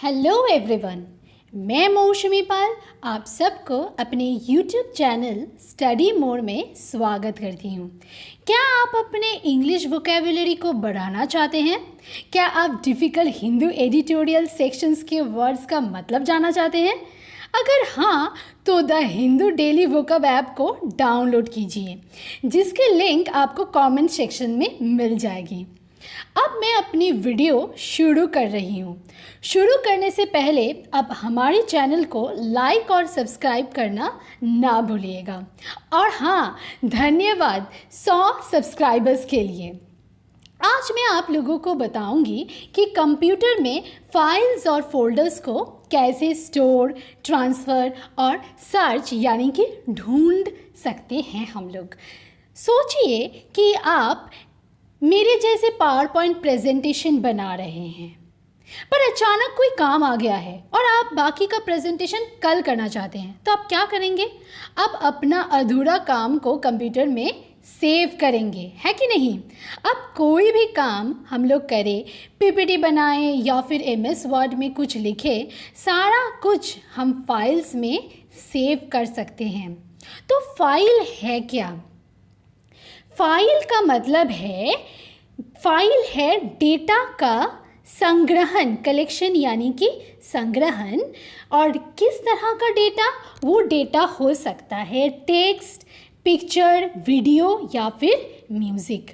Hello everyone, मैं मौसमी पाल आप सबको अपने यूट्यूब चैनल स्टडी मोड में स्वागत करती हूँ। क्या आप अपने इंग्लिश वोकेबुलरी को बढ़ाना चाहते हैं? क्या आप डिफ़िकल्ट हिंदू एडिटोरियल सेक्शंस के वर्ड्स का मतलब जानना चाहते हैं? अगर हाँ, तो the Hindu daily vocab app को डाउनलोड कीजिए, जिसकी लिंक आपको कमेंट सेक्शन में मिल जाएगी। अब मैं अपनी वीडियो शुरू कर रही हूँ। शुरू करने से पहले अब हमारे चैनल को लाइक और सब्सक्राइब करना ना भूलिएगा। और हाँ, धन्यवाद 100 सब्सक्राइबर्स के लिए। आज मैं आप लोगों को बताऊंगी कि कंप्यूटर में फाइल्स और फोल्डर्स को कैसे स्टोर, ट्रांसफ़र और सर्च यानी कि ढूंढ सकते हैं हम लोग। सोचिए कि आप मेरे जैसे पावर पॉइंट प्रेजेंटेशन बना रहे हैं, पर अचानक कोई काम आ गया है और आप बाकी का प्रेजेंटेशन कल करना चाहते हैं, तो आप क्या करेंगे? आप अपना अधूरा काम को कंप्यूटर में सेव करेंगे, है कि नहीं? अब कोई भी काम हम लोग करें, पीपीटी बनाएं या फिर एमएस वर्ड में कुछ लिखें, सारा कुछ हम फाइल्स में सेव कर सकते हैं। तो फाइल है क्या? फाइल का मतलब है, फाइल है डेटा का संग्रहण, कलेक्शन यानी कि संग्रहण। और किस तरह का डेटा? वो डेटा हो सकता है टेक्स्ट, पिक्चर, वीडियो या फिर म्यूज़िक,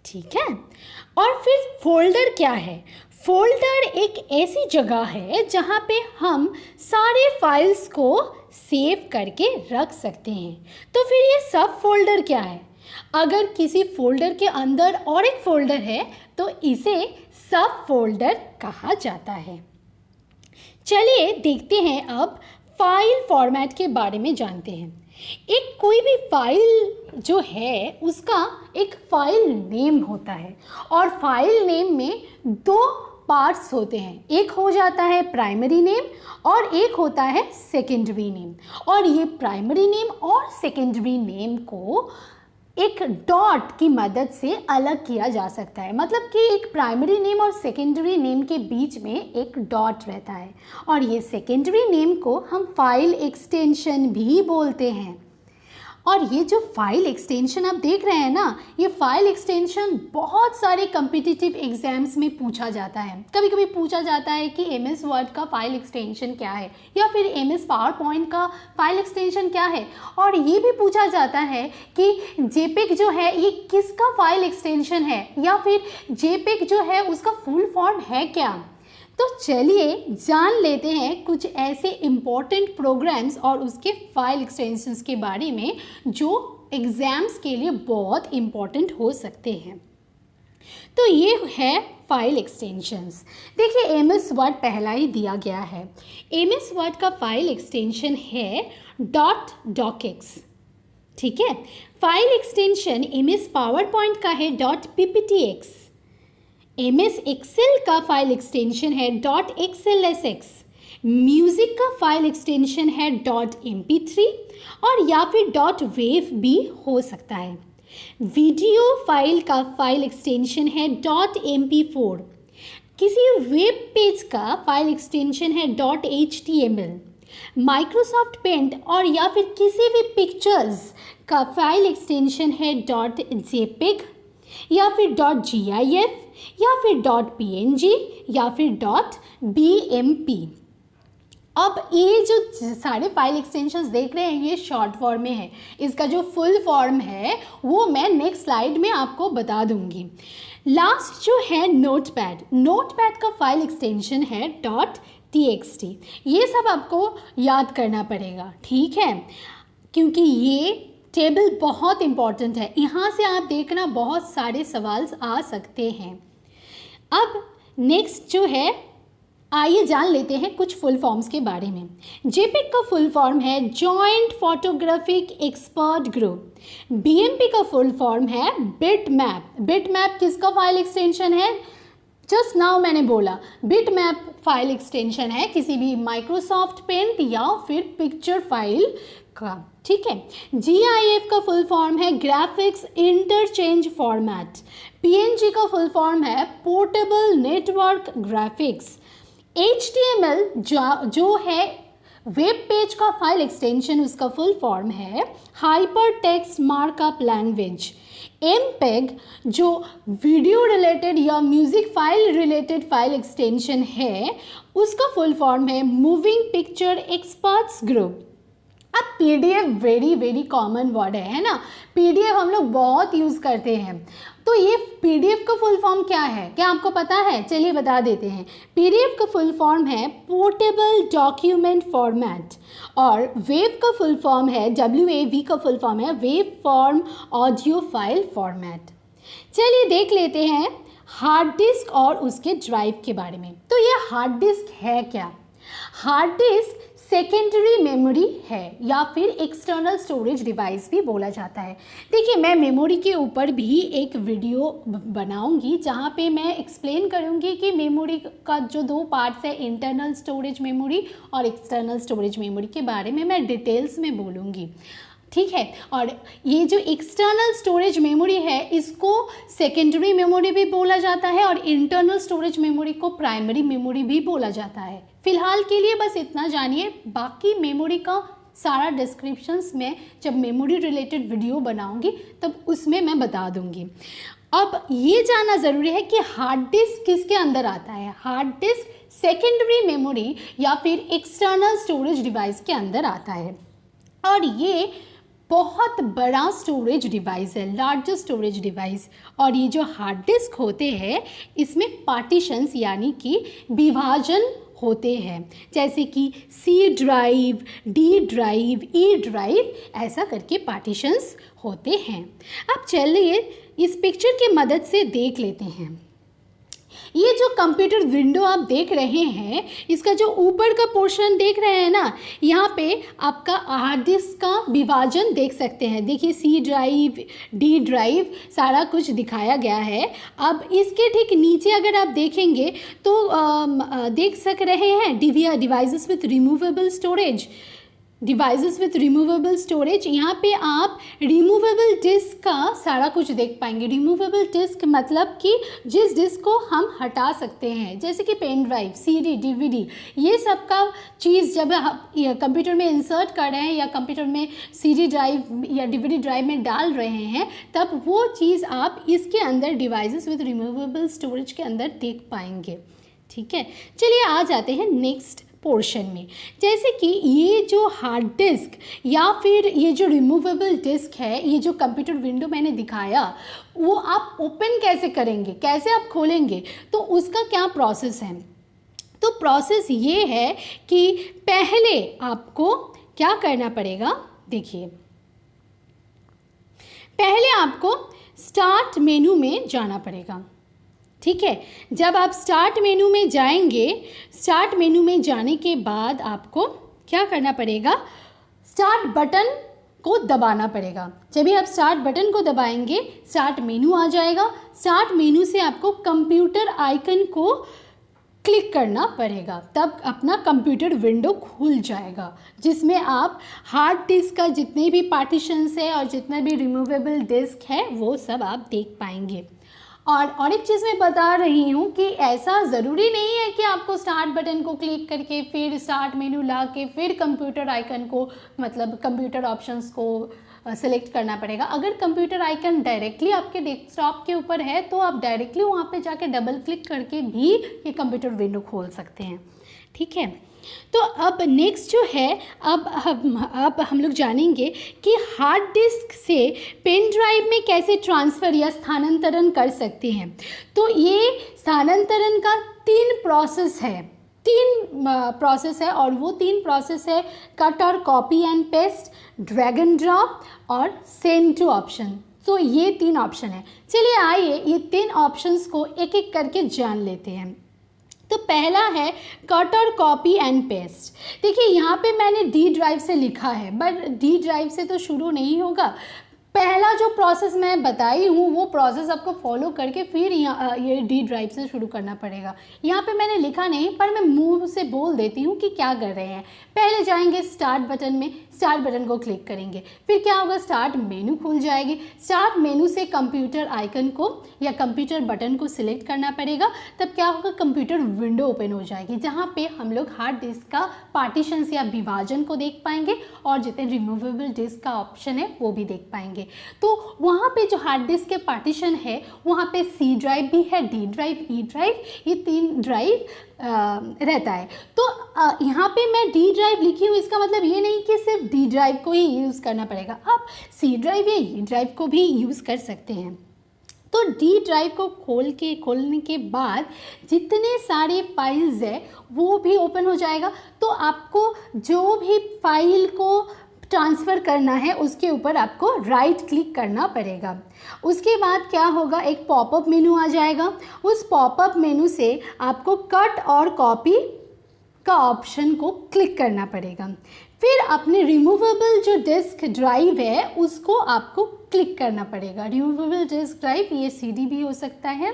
ठीक है। और फिर फोल्डर क्या है? फोल्डर एक ऐसी जगह है जहाँ पे हम सारे फाइल्स को सेव करके रख सकते हैं। तो फिर ये सब फोल्डर क्या है? अगर किसी फोल्डर के अंदर और एक फोल्डर है तो इसे सब फोल्डर कहा जाता है। चलिए देखते हैं, अब फाइल फॉर्मेट के बारे में जानते हैं। एक कोई भी फाइल जो है उसका एक फाइल नेम होता है, और फाइल नेम में दो पार्ट्स होते हैं। एक हो जाता है प्राइमरी नेम और एक होता है सेकेंडरी नेम। और ये प्राइमरी नेम और सेकेंडरी नेम को एक डॉट की मदद से अलग किया जा सकता है। मतलब कि एक प्राइमरी नेम और सेकेंडरी नेम के बीच में एक डॉट रहता है, और ये सेकेंडरी नेम को हम फाइल एक्सटेंशन भी बोलते हैं। और ये जो फाइल एक्सटेंशन आप देख रहे हैं ना, ये फाइल एक्सटेंशन बहुत सारे कम्पिटिटिव एग्जाम्स में पूछा जाता है। कभी कभी पूछा जाता है कि एमएस वर्ड का फाइल एक्सटेंशन क्या है, या फिर एमएस पावर पॉइंट का फाइल एक्सटेंशन क्या है। और ये भी पूछा जाता है कि जेपेग जो है ये किसका फाइल एक्सटेंशन है, या फिर जेपेग जो है उसका फुल फॉर्म है क्या। तो चलिए जान लेते हैं कुछ ऐसे इम्पोर्टेंट प्रोग्राम्स और उसके फाइल एक्सटेंशंस के बारे में जो एग्ज़ाम्स के लिए बहुत इम्पोर्टेंट हो सकते हैं। तो ये है फाइल एक्सटेंशंस। देखिए, एमएस वर्ड पहला ही दिया गया है। एमएस वर्ड का फाइल एक्सटेंशन है .docx, ठीक है। File extension MS power point का है .pptx। एमएस एक्सेल का फाइल एक्सटेंशन है .xlsx। म्यूज़िक का फाइल एक्सटेंशन है .mp3 और या फिर .wav भी हो सकता है। वीडियो फाइल का फाइल एक्सटेंशन है .mp4। किसी वेब पेज का फाइल एक्सटेंशन है .html। माइक्रोसॉफ्ट पेंट और या फिर किसी भी पिक्चर्स का फाइल एक्सटेंशन है .jpeg या फिर .gif या फिर .png या फिर .bmp। अब ये जो सारे फाइल एक्सटेंशंस देख रहे हैं ये शॉर्ट फॉर्म में है। इसका जो फुल फॉर्म है वो मैं नेक्स्ट स्लाइड में आपको बता दूंगी। लास्ट जो है नोटपैड, नोटपैड का फाइल एक्सटेंशन है .txt। ये सब आपको याद करना पड़ेगा, ठीक है, क्योंकि ये टेबल बहुत इंपॉर्टेंट है। यहाँ से आप देखना बहुत सारे सवाल आ सकते हैं। अब नेक्स्ट जो है, आइए जान लेते हैं कुछ फुल फॉर्म्स के बारे में। जेपेग का फुल फॉर्म है joint photographic expert group. BMP का फुल फॉर्म है बिटमैप। बिटमैप किसका फाइल एक्सटेंशन है? जस्ट नाउ मैंने बोला, बिटमैप फाइल एक्सटेंशन है किसी भी माइक्रोसॉफ्ट पेंट या फिर पिक्चर फाइल का, ठीक है। GIF का फुल फॉर्म है ग्राफिक्स इंटरचेंज फॉर्मेट। PNG का फुल फॉर्म है पोर्टेबल नेटवर्क ग्राफिक्स। HTML जो है वेब पेज का फाइल एक्सटेंशन, उसका फुल फॉर्म है hyper text markup language. MPEG जो वीडियो रिलेटेड या music file related file extension है, उसका फुल फॉर्म है मूविंग पिक्चर एक्सपर्ट्स ग्रुप। अब PDF वेरी कॉमन वर्ड है ना, PDF हम लोग बहुत यूज़ करते हैं। तो ये PDF का फुल फॉर्म क्या है, क्या आपको पता है? चलिए बता देते हैं। PDF का फुल फॉर्म है पोर्टेबल डॉक्यूमेंट फॉर्मेट, और वेव का फुल फॉर्म है, WAV का फुल फॉर्म है wave form audio file format. चलिए देख लेते हैं हार्ड डिस्क और उसके ड्राइव के बारे में। तो ये हार्ड डिस्क है क्या? हार्ड डिस्क सेकेंडरी मेमोरी है या फिर एक्सटर्नल स्टोरेज डिवाइस भी बोला जाता है। देखिए, मैं मेमोरी के ऊपर भी एक वीडियो बनाऊंगी जहाँ पे मैं एक्सप्लेन करूँगी कि मेमोरी का जो 2 पार्ट्स है, इंटरनल स्टोरेज मेमोरी और एक्सटर्नल स्टोरेज मेमोरी के बारे में मैं डिटेल्स में बोलूँगी, ठीक है। और ये जो एक्सटर्नल स्टोरेज मेमोरी है, इसको सेकेंडरी मेमोरी भी बोला जाता है और इंटरनल स्टोरेज मेमोरी को प्राइमरी मेमोरी भी बोला जाता है। फिलहाल के लिए बस इतना जानिए, बाकी मेमोरी का सारा डिस्क्रिप्शंस में जब मेमोरी रिलेटेड वीडियो बनाऊंगी तब उसमें मैं बता दूंगी। अब ये जानना ज़रूरी है कि हार्ड डिस्क किसके अंदर आता है। हार्ड डिस्क सेकेंडरी मेमोरी या फिर एक्सटर्नल स्टोरेज डिवाइस के अंदर आता है, और ये बहुत बड़ा स्टोरेज डिवाइस है, लार्जेस्ट स्टोरेज डिवाइस। और ये जो हार्ड डिस्क होते हैं, इसमें पार्टीशंस यानी कि विभाजन होते हैं, जैसे कि C drive, D drive, E drive, ऐसा करके पार्टीशंस होते हैं। अब चलिए इस पिक्चर की मदद से देख लेते हैं। ये जो कंप्यूटर विंडो आप देख रहे हैं, इसका जो ऊपर का पोर्शन देख रहे हैं ना, यहाँ पे आपका हार्ड डिस्क का विभाजन देख सकते हैं। देखिए, C ड्राइव, D ड्राइव, सारा कुछ दिखाया गया है। अब इसके ठीक नीचे अगर आप देखेंगे तो देख सक रहे हैं devices with removable storage, devices with removable storage. यहाँ पे आप रिमूवेबल डिस्क का सारा कुछ देख पाएंगे। रिमूवेबल डिस्क मतलब कि जिस डिस्क को हम हटा सकते हैं, जैसे कि पेन ड्राइव, CD, DVD, ये सब का चीज़ जब आप कंप्यूटर में इंसर्ट कर रहे हैं या कंप्यूटर में CD ड्राइव या DVD ड्राइव में डाल रहे हैं, तब वो चीज़ आप इसके अंदर डिवाइसेस विथ रिमूवेबल स्टोरेज के अंदर देख पाएंगे, ठीक है। चलिए आ जाते हैं नेक्स्ट पोर्शन में। जैसे कि ये जो हार्ड डिस्क या फिर ये जो रिमूवेबल डिस्क है, ये जो कंप्यूटर विंडो मैंने दिखाया, वो आप ओपन कैसे करेंगे, कैसे आप खोलेंगे, तो उसका क्या प्रोसेस है। तो प्रोसेस ये है कि पहले आपको क्या करना पड़ेगा। देखिए, पहले आपको स्टार्ट मेनू में जाना पड़ेगा, ठीक है। जब आप स्टार्ट मेनू में जाएंगे, स्टार्ट मेनू में जाने के बाद आपको क्या करना पड़ेगा, स्टार्ट बटन को दबाना पड़ेगा। जब भी आप स्टार्ट बटन को दबाएंगे, स्टार्ट मेनू आ जाएगा। स्टार्ट मेनू से आपको कंप्यूटर आइकन को क्लिक करना पड़ेगा, तब अपना कंप्यूटर विंडो खुल जाएगा, जिसमें आप हार्ड डिस्क का जितने भी पार्टीशंस है और जितना भी रिमूवेबल डिस्क है वो सब आप देख पाएंगे। और एक चीज़ मैं बता रही हूँ कि ऐसा ज़रूरी नहीं है कि आपको स्टार्ट बटन को क्लिक करके फिर स्टार्ट मेनू ला के फिर कंप्यूटर आइकन को, मतलब कंप्यूटर ऑप्शंस को सेलेक्ट करना पड़ेगा। अगर कंप्यूटर आइकन डायरेक्टली आपके डेस्कटॉप के ऊपर है तो आप डायरेक्टली वहाँ पे जाके डबल क्लिक करके भी ये कंप्यूटर विंडो खोल सकते हैं, ठीक है। तो अब नेक्स्ट जो है, अब हम लोग जानेंगे कि हार्ड डिस्क से पेन ड्राइव में कैसे ट्रांसफ़र या स्थानांतरण कर सकते हैं। तो ये स्थानांतरण का 3 प्रोसेस है और वो 3 प्रोसेस है कट और copy and paste, drag and drop और सेंड टू ऑप्शन। तो ये 3 ऑप्शन है। चलिए आइए ये 3 ऑप्शंस को एक एक करके जान लेते हैं। तो पहला है कट और कॉपी एंड पेस्ट। देखिए, यहाँ पे मैंने D ड्राइव से लिखा है, बट D ड्राइव से तो शुरू नहीं होगा। पहला जो प्रोसेस मैं बताई हूँ वो प्रोसेस आपको फॉलो करके फिर यहाँ ये डी ड्राइव से शुरू करना पड़ेगा। यहाँ पे मैंने लिखा नहीं पर मैं मुंह से बोल देती हूँ कि क्या कर रहे हैं। पहले जाएंगे स्टार्ट बटन में, स्टार्ट बटन को क्लिक करेंगे, फिर क्या होगा, स्टार्ट मेनू खुल जाएगी। स्टार्ट मेनू से कंप्यूटर आइकन को या कंप्यूटर बटन को सिलेक्ट करना पड़ेगा। तब क्या होगा, कंप्यूटर विंडो ओपन हो जाएगी जहाँ पे हम लोग हार्ड डिस्क का पार्टीशंस या विभाजन को देख पाएंगे और जितने रिमूवेबल डिस्क का ऑप्शन है वो भी देख पाएंगे। तो वहाँ पे जो हार्ड डिस्क के पार्टीशन है वहाँ पे सी ड्राइव भी है, डी ड्राइव, ई ड्राइव, ये 3 ड्राइव रहता है। तो यहाँ पे मैं डी ड्राइव लिखी हूँ, इसका मतलब ये नहीं कि सिर्फ डी ड्राइव को ही यूज़ करना पड़ेगा, आप सी ड्राइव या ई ड्राइव को भी यूज़ कर सकते हैं। तो डी ड्राइव को खोलने के बाद जितने सारे फाइल्स है वो भी ओपन हो जाएगा। तो आपको जो भी फाइल को ट्रांसफ़र करना है उसके ऊपर आपको राइट क्लिक करना पड़ेगा। उसके बाद क्या होगा, एक पॉपअप मेनू आ जाएगा। उस पॉपअप मेनू से आपको कट और कॉपी का ऑप्शन को क्लिक करना पड़ेगा। फिर अपने रिमूवेबल जो डिस्क ड्राइव है उसको आपको क्लिक करना पड़ेगा। रिमूवेबल डिस्क ड्राइव ये सीडी भी हो सकता है,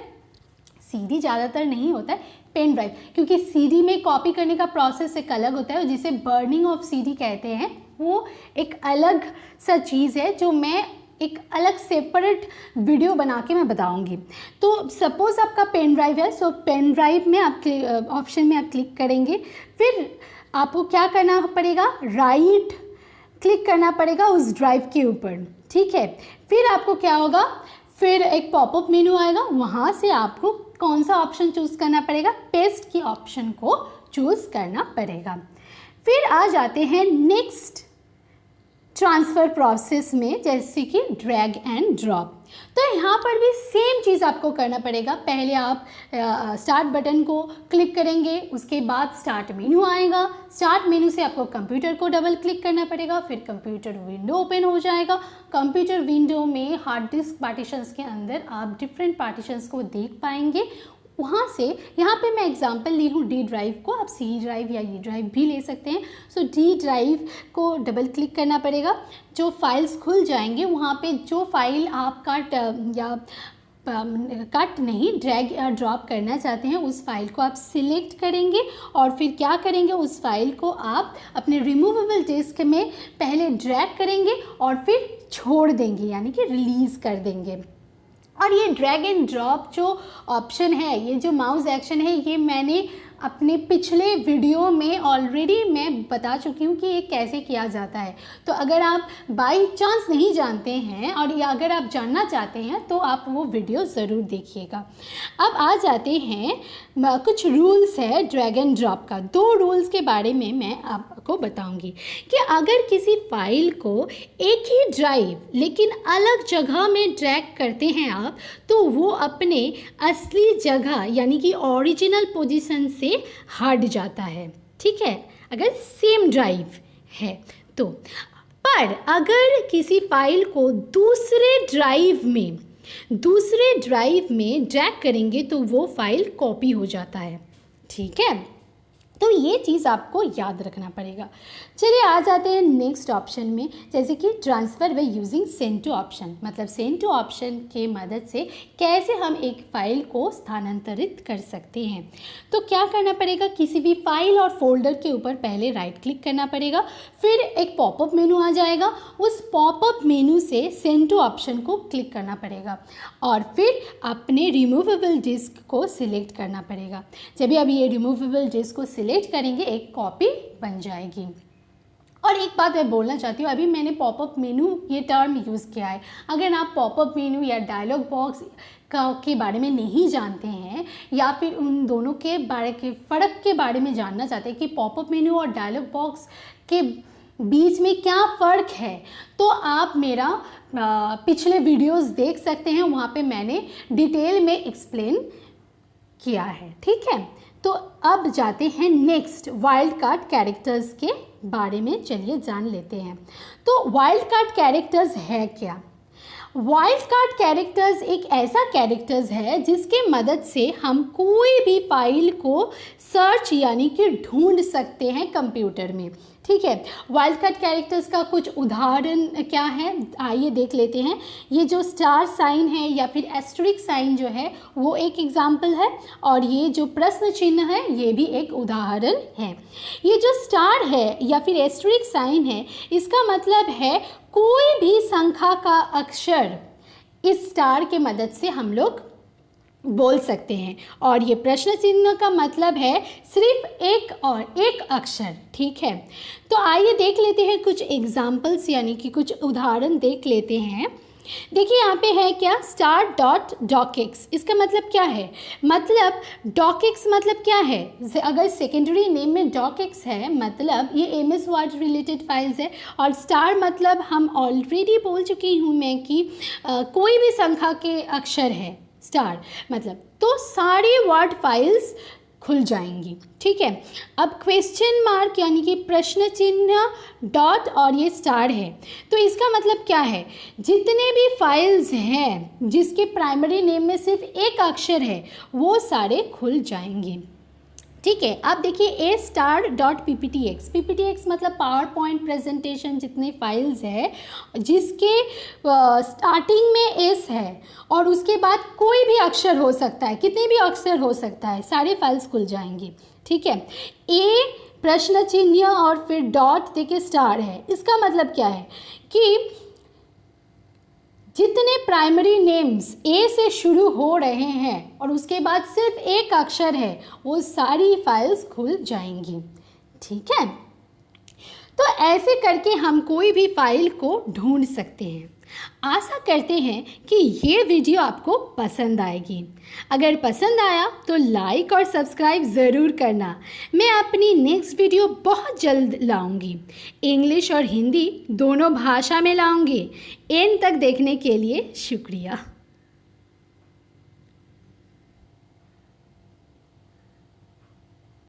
सीडी ज़्यादातर नहीं होता है, पेन ड्राइव, क्योंकि सीडी में कॉपी करने का प्रोसेस एक अलग होता है जिसे बर्निंग ऑफ सीडी कहते हैं। वो एक अलग सा चीज़ है जो मैं एक अलग सेपरेट वीडियो बना के मैं बताऊंगी। तो सपोज़ आपका पेन ड्राइव है, सो पेन ड्राइव में आप ऑप्शन में आप क्लिक करेंगे। फिर आपको क्या करना पड़ेगा, राइट क्लिक करना पड़ेगा उस ड्राइव के ऊपर, ठीक है। फिर आपको क्या होगा, फिर एक पॉपअप मेनू आएगा, वहाँ से आपको कौन सा ऑप्शन चूज़ करना पड़ेगा, पेस्ट की ऑप्शन को चूज़ करना पड़ेगा। फिर आ जाते हैं नेक्स्ट ट्रांसफ़र प्रोसेस में, जैसे कि ड्रैग एंड ड्रॉप। तो यहाँ पर भी सेम चीज़ आपको करना पड़ेगा। पहले आप स्टार्ट बटन को क्लिक करेंगे, उसके बाद स्टार्ट मेनू आएगा। स्टार्ट मेनू से आपको कंप्यूटर को डबल क्लिक करना पड़ेगा, फिर कंप्यूटर विंडो ओपन हो जाएगा। कंप्यूटर विंडो में हार्ड डिस्क पार्टीशंस के अंदर आप डिफरेंट पार्टीशंस को देख पाएंगे। वहाँ से यहाँ पे मैं एग्जांपल ली हूँ डी ड्राइव को, आप सी ड्राइव या ई ड्राइव भी ले सकते हैं। सो डी ड्राइव को डबल क्लिक करना पड़ेगा, जो फाइल्स खुल जाएंगे वहाँ पे जो फाइल आप कट नहीं ड्रैग या ड्रॉप करना चाहते हैं उस फाइल को आप सिलेक्ट करेंगे और फिर क्या करेंगे, उस फाइल को आप अपने रिमूवेबल डिस्क में पहले ड्रैग करेंगे और फिर छोड़ देंगे, यानी कि रिलीज़ कर देंगे। और ये ड्रैग एंड ड्रॉप जो ऑप्शन है, ये जो माउस एक्शन है, ये मैंने अपने पिछले वीडियो में ऑलरेडी मैं बता चुकी हूँ कि ये कैसे किया जाता है। तो अगर आप बाई चांस नहीं जानते हैं और या अगर आप जानना चाहते हैं तो आप वो वीडियो ज़रूर देखिएगा। अब आ जाते हैं कुछ रूल्स है ड्रैग एंड ड्रॉप का। 2 रूल्स के बारे में मैं आपको बताऊंगी कि अगर किसी फाइल को एक ही ड्राइव लेकिन अलग जगह में ड्रैग करते हैं आप, तो वो अपने असली जगह यानी कि ओरिजिनल पोजीशन से हट जाता है, ठीक है, अगर सेम ड्राइव है तो। पर अगर किसी फाइल को दूसरे ड्राइव में ड्रैग करेंगे तो वो फाइल कॉपी हो जाता है, ठीक है। तो ये चीज़ आपको याद रखना पड़ेगा। चलिए आ जाते हैं नेक्स्ट ऑप्शन में, जैसे कि transfer by using send to option. मतलब सेंड टू ऑप्शन के मदद से कैसे हम एक फ़ाइल को स्थानांतरित कर सकते हैं। तो क्या करना पड़ेगा, किसी भी फाइल और फोल्डर के ऊपर पहले राइट क्लिक करना पड़ेगा, फिर एक पॉपअप मेनू आ जाएगा, उस पॉपअप मेनू से सेंड टू ऑप्शन को क्लिक करना पड़ेगा और फिर अपने रिमूवेबल डिस्क को सिलेक्ट करना पड़ेगा। जब भी अभी ये रिमूवेबल डिस्क को सिलेक्ट करेंगे एक कॉपी बन जाएगी। और एक बात मैं बोलना चाहती हूँ, अभी मैंने पॉपअप मेनू ये टर्म यूज़ किया है। अगर आप पॉपअप मेनू या डायलॉग बॉक्स के बारे में नहीं जानते हैं या फिर उन दोनों के फ़र्क के बारे में जानना चाहते हैं कि पॉपअप मेनू और डायलॉग बॉक्स के बीच में क्या फ़र्क है, तो आप मेरा पिछले वीडियोस देख सकते हैं, वहाँ पे मैंने डिटेल में एक्सप्लेन किया है, ठीक है। तो अब जाते हैं नेक्स्ट वाइल्ड कार्ड कैरेक्टर्स के बारे में, चलिए जान लेते हैं। तो वाइल्ड कार्ड कैरेक्टर्स है क्या? वाइल्ड कार्ड कैरेक्टर्स एक ऐसा कैरेक्टर्स है जिसके मदद से हम कोई भी फाइल को सर्च यानी कि ढूंढ सकते हैं कंप्यूटर में, ठीक है। वाइल्ड कार्ड कैरेक्टर्स का कुछ उदाहरण क्या है, आइए देख लेते हैं। ये जो स्टार साइन है या फिर एस्टेरिक साइन जो है वो एक एग्जाम्पल है, और ये जो प्रश्न चिन्ह है ये भी एक उदाहरण है। ये जो स्टार है या फिर एस्टेरिक साइन है, इसका मतलब है कोई भी संख्या का अक्षर इस स्टार के मदद से हम लोग बोल सकते हैं, और ये प्रश्न चिन्ह का मतलब है सिर्फ एक अक्षर। ठीक है, तो आइए देख लेते हैं कुछ एग्जाम्पल्स, यानी कि कुछ उदाहरण देख लेते हैं। देखिए यहाँ पे है क्या, स्टार डॉट डॉकिक्स। इसका मतलब क्या है, मतलब डॉकिक्स मतलब क्या है, अगर सेकेंडरी नेम में डॉकिक्स है मतलब ये एमएस वर्ड रिलेटेड फाइल्स है, और स्टार मतलब हम ऑलरेडी बोल चुकी हूँ मैं कि कोई भी संख्या के अक्षर है स्टार मतलब, तो सारी वर्ड फाइल्स खुल जाएंगी। ठीक है, अब क्वेश्चन मार्क यानी कि प्रश्न चिन्ह डॉट और ये स्टार है, तो इसका मतलब क्या है, जितने भी फाइल्स हैं जिसके प्राइमरी नेम में सिर्फ एक अक्षर है वो सारे खुल जाएंगे। ठीक है, अब देखिए ए स्टार डॉट PPTX। PPTX मतलब पावर पॉइंट प्रेजेंटेशन, जितने फाइल्स है जिसके स्टार्टिंग में एस है और उसके बाद कोई भी अक्षर हो सकता है, कितने भी अक्षर हो सकता है, सारे फाइल्स खुल जाएंगे। ठीक है, ए प्रश्न चिन्ह और फिर डॉट देखिए स्टार है, इसका मतलब क्या है कि जितने प्राइमरी नेम्स ए से शुरू हो रहे हैं और उसके बाद सिर्फ एक अक्षर है वो सारी फाइल्स खुल जाएंगी। ठीक है, तो ऐसे करके हम कोई भी फाइल को ढूंढ सकते हैं। आशा करते हैं कि ये वीडियो आपको पसंद आएगी। अगर पसंद आया तो लाइक और सब्सक्राइब ज़रूर करना। मैं अपनी नेक्स्ट वीडियो बहुत जल्द लाऊंगी, इंग्लिश और हिंदी दोनों भाषा में लाऊंगी। एंड तक देखने के लिए शुक्रिया।